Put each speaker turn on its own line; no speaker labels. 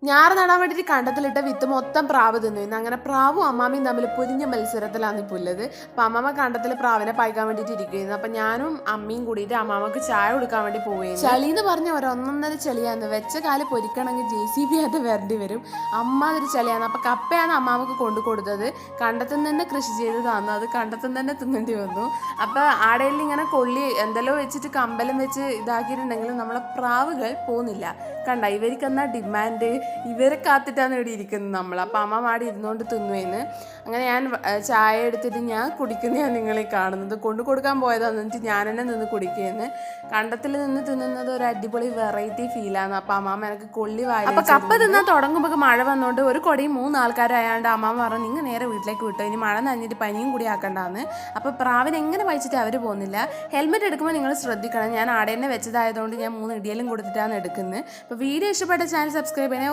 ഞാറ് നടാൻ വേണ്ടിയിട്ട് കണ്ടത്തിലിട്ട വിത്ത് മൊത്തം പ്രാവ് തിന്നു. അങ്ങനെ പ്രാവും അമ്മാമ്മയും തമ്മിൽ പൊരിഞ്ഞ മത്സരത്തിലാണ് ഇപ്പോൾ ഉള്ളത്. അപ്പം അമ്മാമ്മ കണ്ടത്തിൽ പ്രാവിനെ പായിക്കാൻ വേണ്ടിയിട്ട് ഇരിക്കുന്നു. അപ്പം ഞാനും അമ്മയും കൂടിയിട്ട് അമ്മാമ്മക്ക് ചായ കൊടുക്കാൻ വേണ്ടി പോവുകയും ചളി എന്ന് പറഞ്ഞ ഒരൊന്നൊന്നര ചെളിയാണ്. വെച്ച കാല് പൊരിക്കണമെങ്കിൽ JCB ആയിട്ട് വരേണ്ടി വരും. അമ്മാതിരി ചെളിയാണ്. അപ്പം കപ്പയാണ് അമ്മാമ്മക്ക് കൊണ്ടു കൊടുത്തത്. കണ്ടത്തിൽ നിന്ന് കൃഷി ചെയ്തതാണ്. അത് കണ്ടത്തിൽ തന്നെ തിന്നേണ്ടി വന്നു. അപ്പം ആടയിൽ ഇങ്ങനെ കൊള്ളി എന്തെല്ലോ വെച്ചിട്ട് കമ്പലം വെച്ച് ഇതാക്കിയിട്ടുണ്ടെങ്കിലും നമ്മളെ പ്രാവുകൾ പോകുന്നില്ല. കണ്ട ഇവർക്ക് എന്നാ ഡിമാൻഡ്, ഇവരെ കാത്തിട്ടാണ് ഇവിടെ ഇരിക്കുന്നത് നമ്മൾ. അപ്പം അമ്മ മാടി ഇരുന്നുകൊണ്ട് തിന്നുവെന്ന്. അങ്ങനെ ഞാൻ ചായ എടുത്തിട്ട് ഞാൻ കുടിക്കുന്നതാണ് നിങ്ങളെ കാണുന്നത്. കൊണ്ടു കൊടുക്കാൻ പോയതാന്ന് എന്നിട്ട് ഞാൻ തന്നെ നിന്ന് കുടിക്കുകയെന്ന്. കണ്ടത്തിൽ നിന്ന് തിന്നുന്നത് ഒരു അടിപൊളി വെറൈറ്റി ഫീലാണ്. അപ്പം അമ്മാമ്മ എനിക്ക് കൊള്ളി വായി. അപ്പം കപ്പ തിന്നാൻ തുടങ്ങുമ്പോൾ മഴ വന്നുകൊണ്ട് ഒരു കൊടിയും 3 ആൾക്കാരായാണ്ട് അമ്മാമ്മ പറഞ്ഞു നിങ്ങൾ നേരെ വീട്ടിലേക്ക് വിട്ടോ, ഇനി മഴ നനഞ്ഞിട്ട് പനിയും കൂടി ആക്കണ്ടാന്ന്. അപ്പോൾ പ്രാവിനെ എങ്ങനെ വായിച്ചിട്ട് അവർ പോകുന്നില്ല. ഹെൽമെറ്റ് എടുക്കുമ്പോൾ നിങ്ങൾ ശ്രദ്ധിക്കണം. ഞാൻ ആടെ തന്നെ വെച്ചതായതുകൊണ്ട് ഞാൻ 3 ഇടിയലും കൊടുത്തിട്ടാണ് എടുക്കുന്നത്. അപ്പോൾ വീഡിയോ ഇഷ്ടപ്പെട്ട ചാനൽ സബ്സ്ക്രൈബ് ചെയ്യണേ.